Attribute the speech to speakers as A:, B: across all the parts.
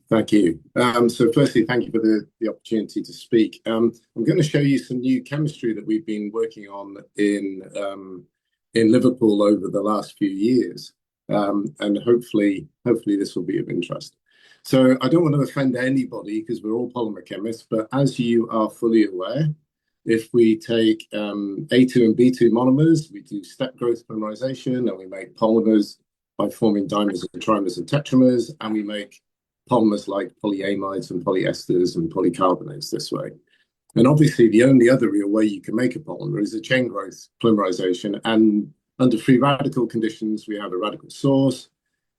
A: Thank you. So firstly, thank you for the opportunity to speak. I'm going to show you some new chemistry that we've been working on in Liverpool over the last few years, and hopefully this will be of interest. So I don't want to offend anybody because we're all polymer chemists, but as you are fully aware, if we take A2 and B2 monomers, we do step growth polymerization, and we make polymers by forming dimers and trimers and tetramers, and we make polymers like polyamides and polyesters and polycarbonates this way. And obviously, the only other real way you can make a polymer is a chain growth polymerization. And under free radical conditions, we have a radical source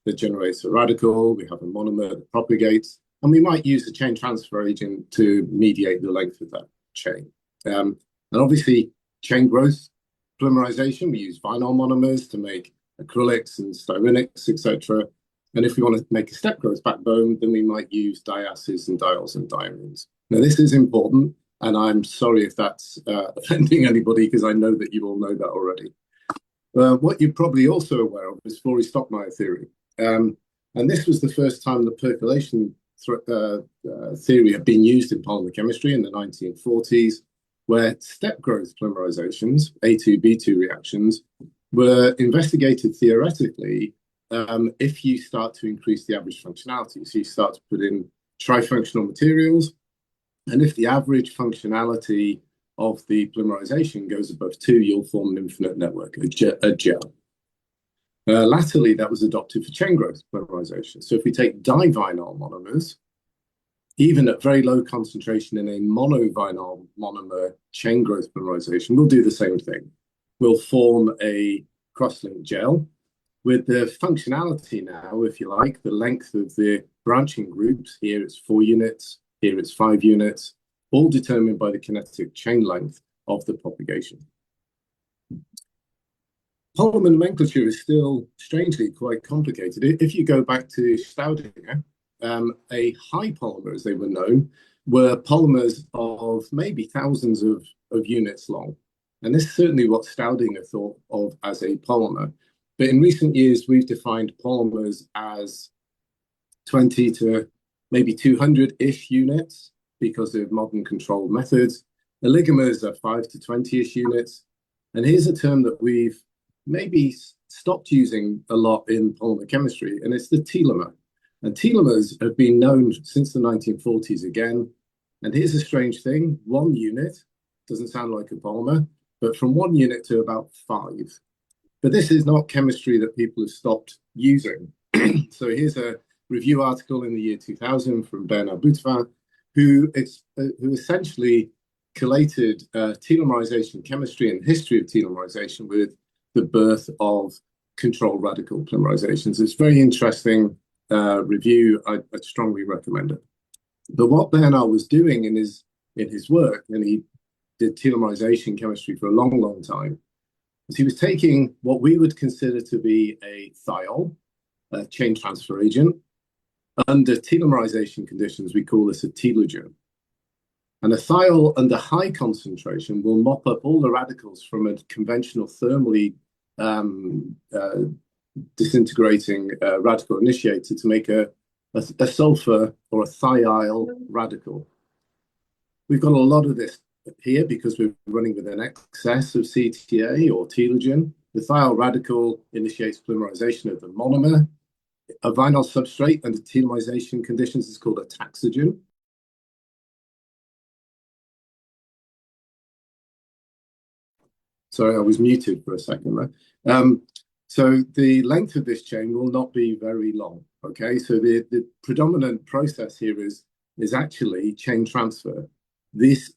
A: that generates a radical, we have a monomer that propagates, and we might use a chain transfer agent to mediate the length of that chain. And obviously, chain growth polymerization, we use vinyl monomers to make acrylics and styrenics, etc. And if we want to make a step growth backbone, then we might use diacids and diols and diarenes. Now, this is important, and I'm sorry if that's offending anybody, because I know that you all know that already. What you're probably also aware of is Flory-Stockmeier theory. And this was the first time the percolation theory had been used in polymer chemistry in the 1940s, where step growth polymerizations, A2, B2 reactions, were investigated theoretically if you start to increase the average functionality. So you start to put in trifunctional materials, and if the average functionality of the polymerization goes above 2, you'll form an infinite network, a gel. Latterly, that was adopted for chain growth polymerization. So if we take divinyl monomers, even at very low concentration in a monovinyl monomer chain growth polymerization, we'll do the same thing. We'll form a cross-linked gel with the functionality now, if you like, the length of the branching groups. Here it's 4 units, here it's 5 units, all determined by the kinetic chain length of the propagation. Polymer nomenclature is still strangely quite complicated. If you go back to Staudinger, a high polymer, as they were known, were polymers of maybe thousands of units long. And this is certainly what Staudinger thought of as a polymer. But in recent years, we've defined polymers as 20 to maybe 200-ish units because of modern controlled methods. The oligomers are 5 to 20-ish units. And here's a term that we've maybe stopped using a lot in polymer chemistry, and it's the telomer. And telomers have been known since the 1940s again. And here's a strange thing: 1 unit doesn't sound like a polymer, but from 1 unit to about 5. But this is not chemistry that people have stopped using. So here's a review article in the year 2000 from Bernard Boutevin, who essentially collated telomerization chemistry and history of telomerization with the birth of controlled radical polymerizations. It's a very interesting review. I'd strongly recommend it. But what Bernard was doing in his work, and he did telomerization chemistry for a long, long time, is he was taking what we would consider to be a thiol, a chain transfer agent. Under telomerization conditions, we call this a telogen. And a thiol under high concentration will mop up all the radicals from a conventional thermally disintegrating radical initiator to make a sulfur or a thiol radical. We've got a lot of this here because we're running with an excess of CTA or telogen. The thiol radical initiates polymerization of the monomer. A vinyl substrate under telomerization conditions is called a taxogen. Sorry, I was muted for a second there. So the length of this chain will not be very long, okay? So the predominant process here is actually chain transfer. This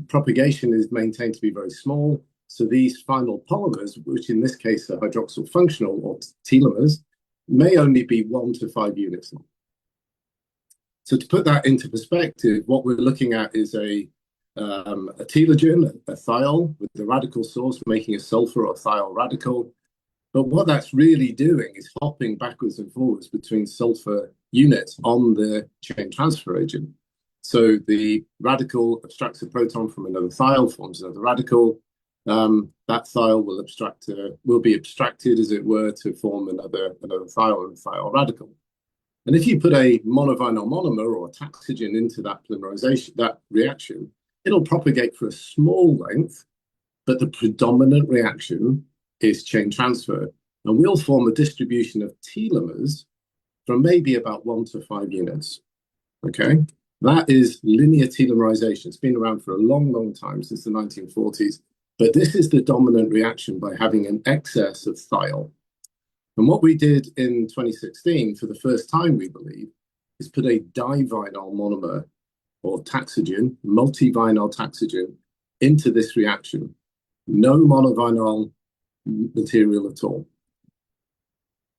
A: propagation is maintained to be very small. So these final polymers, which in this case are hydroxyl functional or telomers, may only be 1 to 5 units long. So to put that into perspective, what we're looking at is a telogen, a thiol, with the radical source making a sulfur or thiol radical. But what that's really doing is hopping backwards and forwards between sulfur units on the chain transfer agent. So the radical abstracts a proton from another thiol, forms another radical. That thiol will be abstracted, as it were, to form another thiol and thiol radical. And if you put a monovinyl monomer or a taxogen into that polymerization, that reaction, it'll propagate for a small length, but the predominant reaction is chain transfer. And we'll form a distribution of telomers from maybe about 1 to 5 units. Okay, that is linear telomerization. It's been around for a long, long time, since the 1940s. But this is the dominant reaction by having an excess of thiol. And what we did in 2016, for the first time, we believe, is put a divinyl monomer or taxogen, multivinyl taxogen, into this reaction. No monovinyl material at all.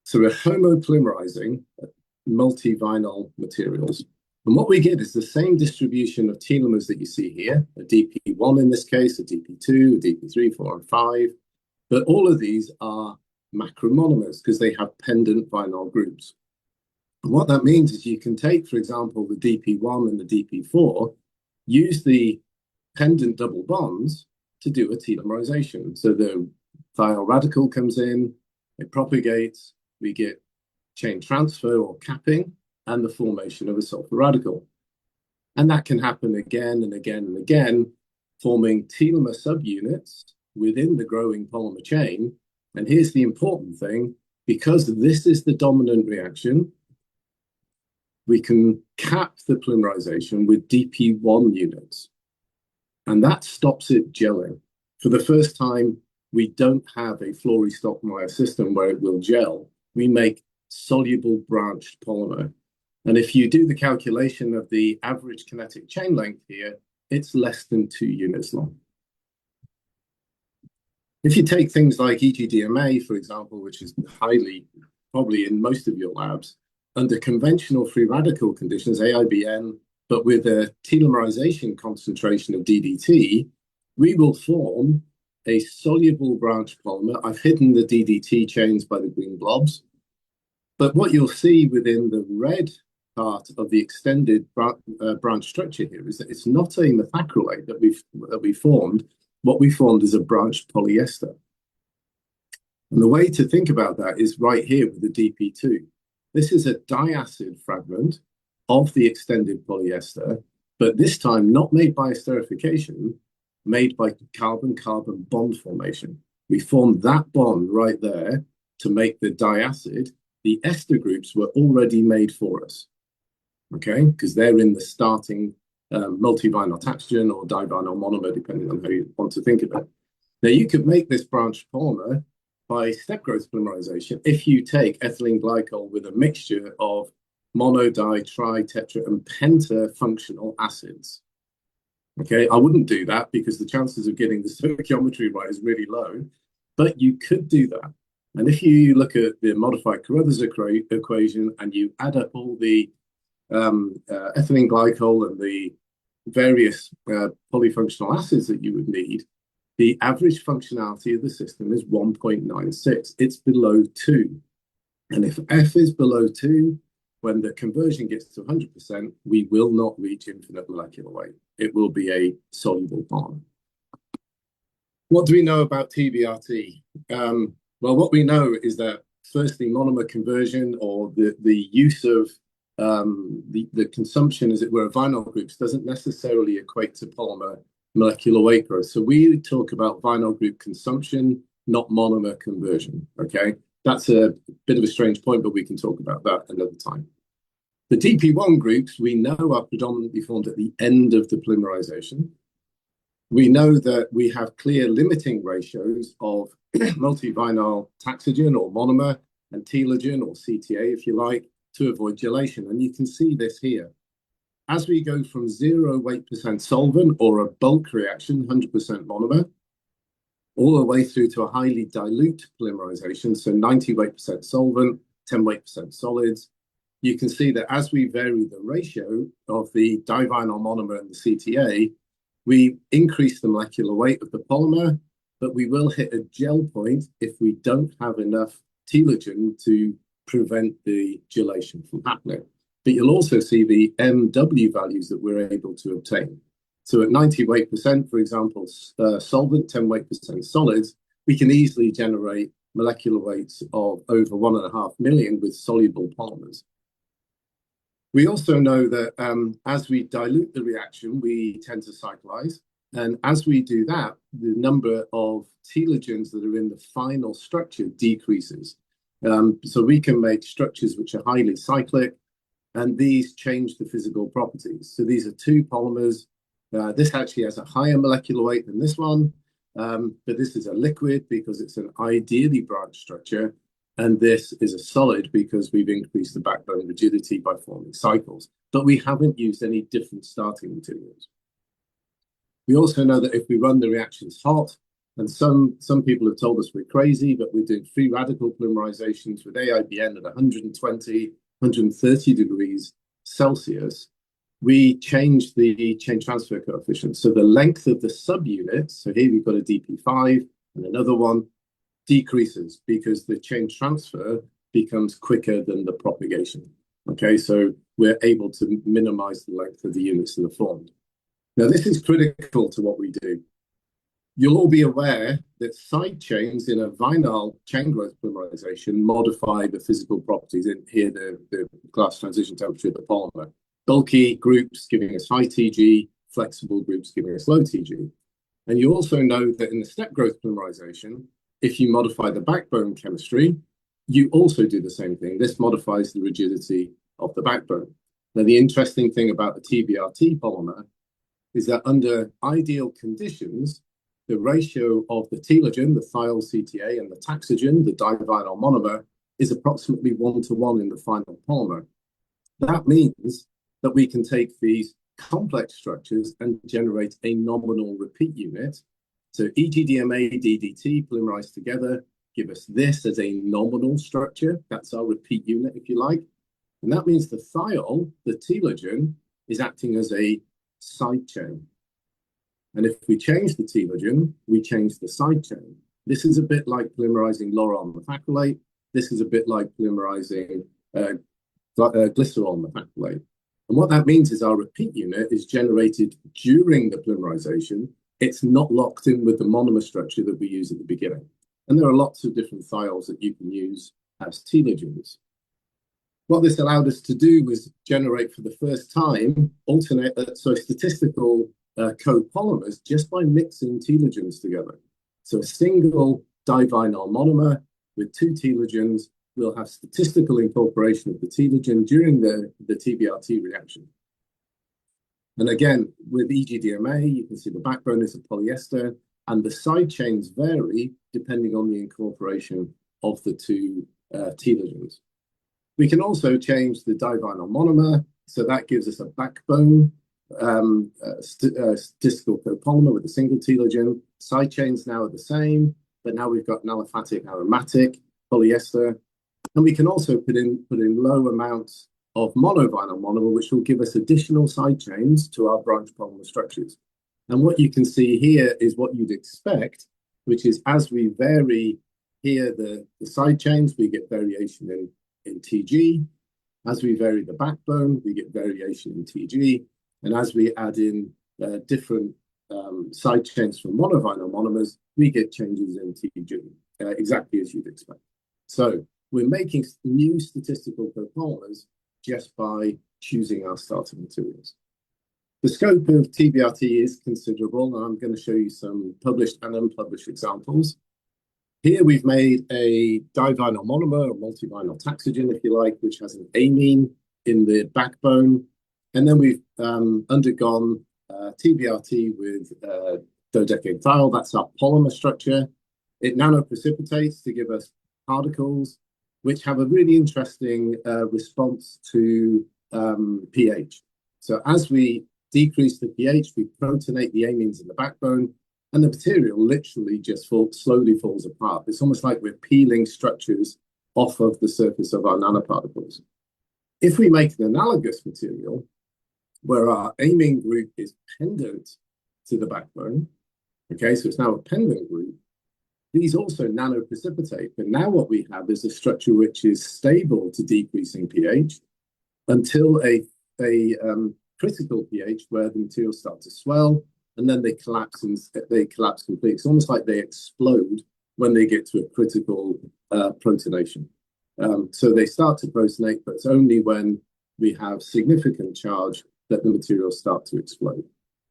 A: So we're homopolymerizing multivinyl materials. And what we get is the same distribution of telomers that you see here, a DP1 in this case, a DP2, a DP3, 4, and 5. But all of these are macromonomers because they have pendant vinyl groups. And what that means is you can take, for example, the DP1 and the DP4, use the pendant double bonds to do a telomerization. So the thiol radical comes in, it propagates, we get chain transfer or capping, and the formation of a sulfur radical. And that can happen again and again and again, forming telomere subunits within the growing polymer chain. And here's the important thing, because this is the dominant reaction, we can cap the polymerization with DP1 units. And that stops it gelling. For the first time, we don't have a Florey-Stockmeyer system where it will gel. We make soluble branched polymer. And if you do the calculation of the average kinetic chain length here, it's less than 2 units long. If you take things like EGDMA, for example, which is highly, probably in most of your labs, under conventional free radical conditions, AIBN, but with a telomerization concentration of DDT, we will form a soluble branch polymer. I've hidden the DDT chains by the green blobs. But what you'll see within the red part of the extended branch structure here is that it's not a methacrylate that we formed. What we formed is a branched polyester. And the way to think about that is right here with the DP2. This is a diacid fragment of the extended polyester, but this time not made by esterification, made by carbon-carbon bond formation. We formed that bond right there to make the diacid. The ester groups were already made for us, okay? Because they're in the starting multivinyl taxogen or divinyl monomer, depending on how you want to think of it. Now, you could make this branched polymer by step growth polymerization if you take ethylene glycol with a mixture of mono, di, tri, tetra, and penta functional acids. Okay, I wouldn't do that because the chances of getting the stoichiometry right is really low, but you could do that. And if you look at the modified Carruthers equation and you add up all the ethylene glycol and the various polyfunctional acids that you would need, the average functionality of the system is 1.96. It's below 2. And if F is below 2, when the conversion gets to 100%, we will not reach infinite molecular weight. It will be a soluble bond. What do we know about TBRT? Well, what we know is that, firstly, monomer conversion or the use of the consumption, as it were, of vinyl groups doesn't necessarily equate to polymer molecular weight growth. So we talk about vinyl group consumption, not monomer conversion, okay? That's a bit of a strange point, but we can talk about that another time. The DP1 groups we know are predominantly formed at the end of the polymerization. We know that we have clear limiting ratios of multivinyl taxogen or monomer and telogen or CTA, if you like, to avoid gelation. And you can see this here. As we go from 0 weight % solvent or a bulk reaction, 100% monomer, all the way through to a highly dilute polymerization, so 90 weight % solvent, 10 weight % solids, you can see that as we vary the ratio of the divinyl monomer and the CTA, we increase the molecular weight of the polymer, but we will hit a gel point if we don't have enough telogen to prevent the gelation from happening. But you'll also see the MW values that we're able to obtain. So at 90 weight %, for example, solvent, 10 weight % solids, we can easily generate molecular weights of over 1.5 million with soluble polymers. We also know that as we dilute the reaction, we tend to cyclize. And as we do that, the number of telogens that are in the final structure decreases. So we can make structures which are highly cyclic, and these change the physical properties. So these are two polymers. This actually has a higher molecular weight than this one, but this is a liquid because it's an ideally branched structure. And this is a solid because we've increased the backbone rigidity by forming cycles. But we haven't used any different starting materials. We also know that if we run the reactions hot, and some people have told us we're crazy, but we're doing free radical polymerizations with AIBN at 120, 130 degrees Celsius, we change the chain transfer coefficient. So the length of the subunits, so here we've got a DP5 and another one, decreases because the chain transfer becomes quicker than the propagation. Okay, so we're able to minimize the length of the units that are formed. Now, this is critical to what we do. You'll all be aware that side chains in a vinyl chain growth polymerization modify the physical properties in here, the glass transition temperature of the polymer. Bulky groups giving us high TG, flexible groups giving us low TG. And you also know that in the step growth polymerization, if you modify the backbone chemistry, you also do the same thing. This modifies the rigidity of the backbone. Now, the interesting thing about the TBRT polymer is that under ideal conditions, the ratio of the telogen, the thiol CTA, and the taxogen, the divinyl monomer, is approximately 1-to-1 in the final polymer. That means that we can take these complex structures and generate a nominal repeat unit. So EGDMA, DDT polymerized together give us this as a nominal structure. That's our repeat unit, if you like. And that means the thiol, the telogen, is acting as a side chain. And if we change the telogen, we change the side chain. This is a bit like polymerizing lauryl methacrylate. This is a bit like polymerizing glycerol methacrylate. And what that means is our repeat unit is generated during the polymerization. It's not locked in with the monomer structure that we use at the beginning. And there are lots of different thiols that you can use as telogens. What this allowed us to do was generate for the first time statistical copolymers just by mixing telogens together. So a single divinyl monomer with two telogens will have statistical incorporation of the telogen during the TBRT reaction. And again, with EGDMA, you can see the backbone is a polyester, and the side chains vary depending on the incorporation of the two telogens. We can also change the divinyl monomer, so that gives us a backbone statistical copolymer with a single telogen. Side chains now are the same, but now we've got an aliphatic aromatic polyester. And we can also put in low amounts of monovinyl monomer, which will give us additional side chains to our branch polymer structures. And what you can see here is what you'd expect, which is as we vary here the side chains, we get variation in TG. As we vary the backbone, we get variation in TG. And as we add in different side chains from monovinyl monomers, we get changes in TG, exactly as you'd expect. So we're making new statistical copolymers just by choosing our starting materials. The scope of TBRT is considerable, and I'm going to show you some published and unpublished examples. Here we've made a divinyl monomer, or multivinyl taxogen, if you like, which has an amine in the backbone. And then we've undergone TBRT with dodecane thiol. That's our polymer structure. It nanoprecipitates to give us particles, which have a really interesting response to pH. So as we decrease the pH, we protonate the amines in the backbone, and the material literally just slowly falls apart. It's almost like we're peeling structures off of the surface of our nanoparticles. If we make an analogous material where our amine group is pendant to the backbone, okay, so it's now a pendant group, these also nanoprecipitate. But now what we have is a structure which is stable to decreasing pH until a critical pH where the materials start to swell, and then they collapse completely. It's almost like they explode when they get to a critical protonation. So they start to protonate, but it's only when we have significant charge that the materials start to explode.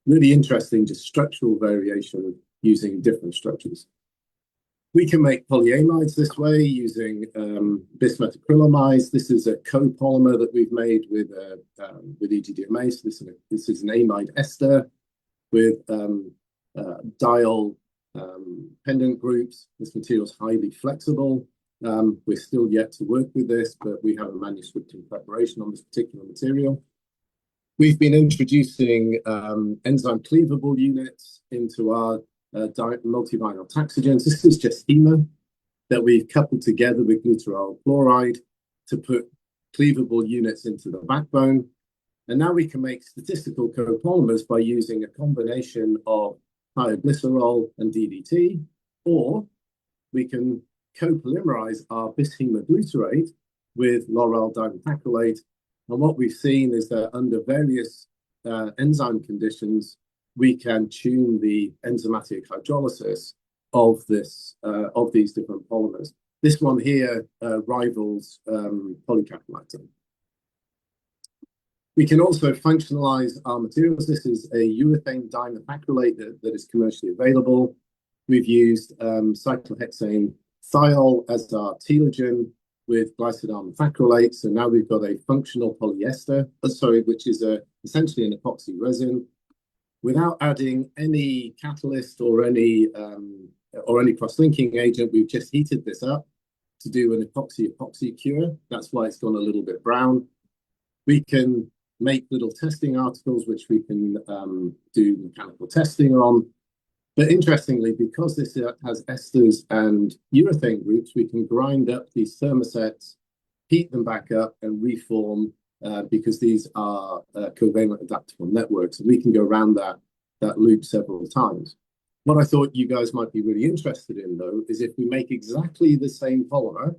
A: Really interesting, just structural variation using different structures. We can make polyamides this way using bismuth acrylamides. This is a copolymer that we've made with EGDMA. So this is an amide ester with diol pendant groups. This material is highly flexible. We're still yet to work with this, but we have a manuscript in preparation on this particular material. We've been introducing enzyme cleavable units into our multivinyl taxogens. This is just HEMA that we've coupled together with glutaraldehyde chloride to put cleavable units into the backbone. And now we can make statistical copolymers by using a combination of thioglycerol and DDT, or we can copolymerize our bis-hemagglutyrate with lauryl dimethacrylate. And what we've seen is that under various enzyme conditions, we can tune the enzymatic hydrolysis of these different polymers. This one here rivals polycaprolactam. We can also functionalize our materials. This is a urethane dimethacrylate that is commercially available. We've used cyclohexane thiol as our telogen with glycidyl methacrylate. So now we've got a functional polyester, which is essentially an epoxy resin, without adding any catalyst or any cross-linking agent. We've just heated this up to do an epoxy cure. That's why it's gone a little bit brown. We can make little testing articles, which we can do mechanical testing on. But interestingly, because this has esters and urethane groups, we can grind up these thermosets, heat them back up, and reform because these are covalent adaptable networks. And we can go around that loop several times. What I thought you guys might be really interested in, though, is if we make exactly the same polymer,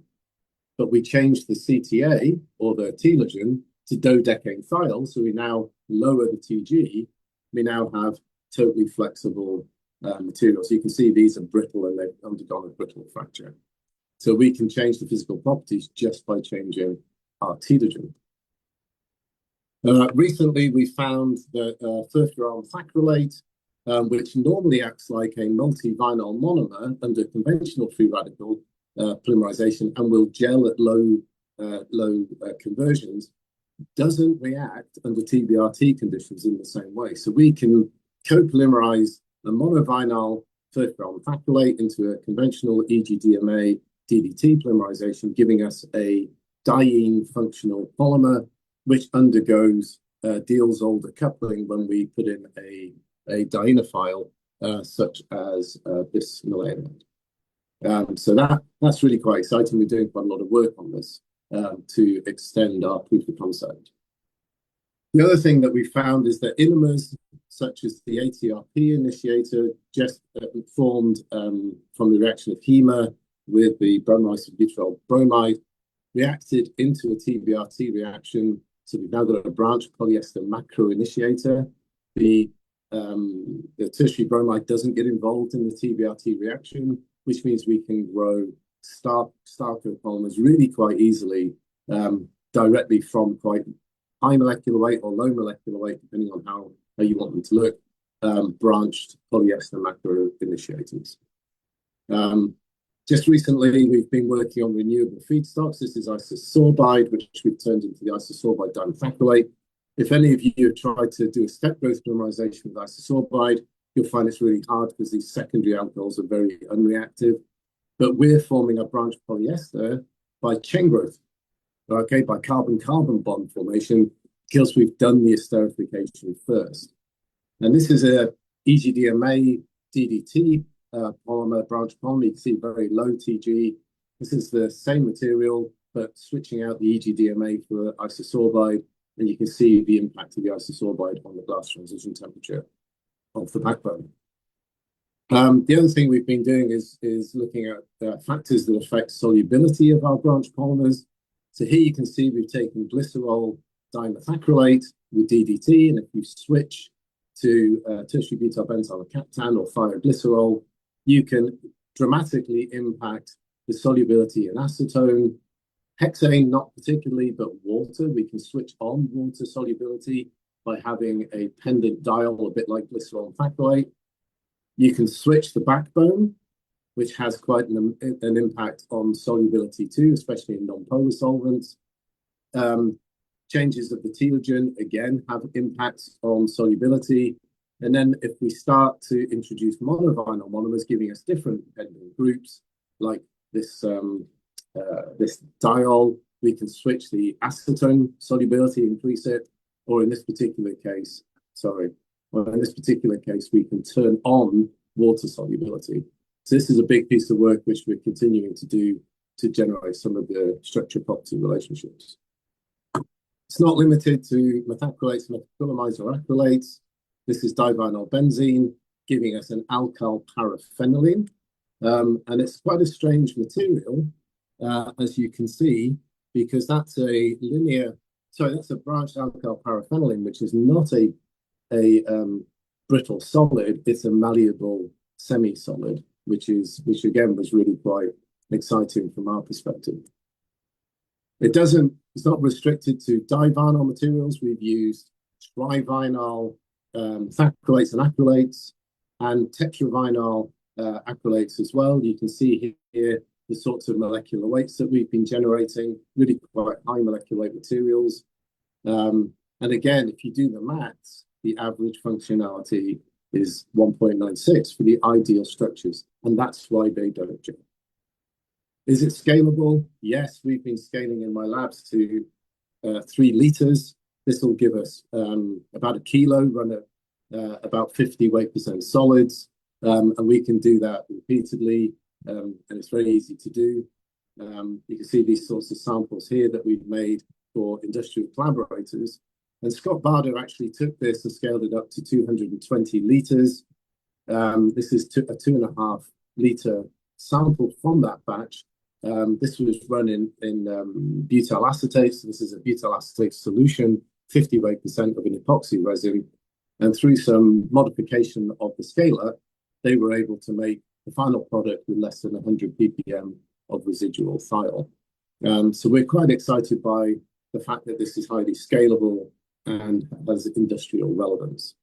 A: but we change the CTA, or the telogen, to dodecane thiol, so we now lower the TG, we now have totally flexible materials. You can see these are brittle and they've undergone a brittle fracture. So we can change the physical properties just by changing our telogen. Recently, we found that furfural methacrylate, which normally acts like a multivinyl monomer under conventional free radical polymerization and will gel at low conversions, doesn't react under TBRT conditions in the same way. So we can copolymerize a monovinyl furfural methacrylate into a conventional EGDMA DDT polymerization, giving us a diene functional polymer, which undergoes Diels-Alder coupling when we put in a dienophile such as bismuth. So that's really quite exciting. We're doing quite a lot of work on this to extend our proof of concept. The other thing that we found is that enantiomers, such as the ATRP initiator, just formed from the reaction of HEMA with the bromoisobutyryl bromide, reacted into a TBRT reaction. So we've now got a branch polyester macro initiator. The tertiary bromide doesn't get involved in the TBRT reaction, which means we can grow star copolymers really quite easily directly from quite high molecular weight or low molecular weight, depending on how you want them to look, branched polyester macro initiators. Just recently, we've been working on renewable feedstocks. This is isosorbide, which we've turned into the isosorbide dimethacrylate. If any of you have tried to do a step growth polymerization with isosorbide, you'll find it's really hard because these secondary alcohols are very unreactive. But we're forming a branch polyester by chain growth, okay, by carbon-carbon bond formation, because we've done the esterification first. And this is a EGDMA DDT polymer, branch polymer. You can see very low TG. This is the same material, but switching out the EGDMA for isosorbide, and you can see the impact of the isosorbide on the glass transition temperature of the backbone. The other thing we've been doing is looking at factors that affect solubility of our branch polymers. So here you can see we've taken glycerol dimethacrylate with DDT, and if you switch to tertiary butyl benzyl captan or thioglycerol, you can dramatically impact the solubility in acetone, Hexane, not particularly, but water. We can switch on water solubility by having a pendant diol, a bit like glycerol thacrolate. You can switch the backbone, which has quite an impact on solubility too, especially in non-polar solvents. Changes of the telogen, again, have impacts on solubility. And then if we start to introduce monovinyl monomers, giving us different pendant groups, like this diol, we can switch the acetone solubility, increase it, or in this particular case, we can turn on water solubility. So this is a big piece of work which we're continuing to do to generate some of the structure property relationships. It's not limited to methacrylates, methacrylamides, or acrylates. This is divinyl benzene, giving us an alkyl paraphenylene. And it's quite a strange material, as you can see, because that's a branched alkyl paraphenylene, which is not a brittle solid, it's a malleable semi-solid, which again was really quite exciting from our perspective. It's not restricted to divinyl materials. We've used trivinyl thacrylates and acrylates, and tetravinyl acrylates as well. You can see here the sorts of molecular weights that we've been generating, really quite high molecular weight materials. And again, if you do the maths, the average functionality is 1.96 for the ideal structures, and that's why they don't jump. Is it scalable? Yes, we've been scaling in my labs to 3 liters. This will give us about a kilo, run at about 50 weight % solids, and we can do that repeatedly, and it's very easy to do. You can see these sorts of samples here that we've made for industrial collaborators. And Scott Barder actually took this and scaled it up to 220 liters. This is a 2.5 liter sample from that batch. This was run in butyl acetate. So this is a butyl acetate solution, 50 weight % of an epoxy resin. And through some modification of the scaler, they were able to make the final product with less than 100 ppm of residual thiol. So we're quite excited by the fact that this is highly scalable and has industrial relevance.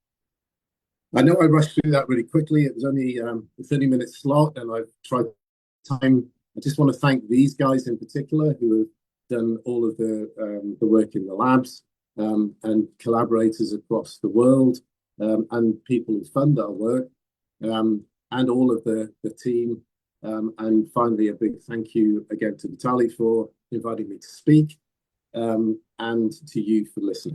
A: I know I rushed through that really quickly. It was only a 30-minute slot, and I've tried time. I just want to thank these guys in particular who have done all of the work in the labs, and collaborators across the world, and people who fund our work, and all of the team. And finally, a big thank you again to Vitaly for inviting me to speak, and to you for listening.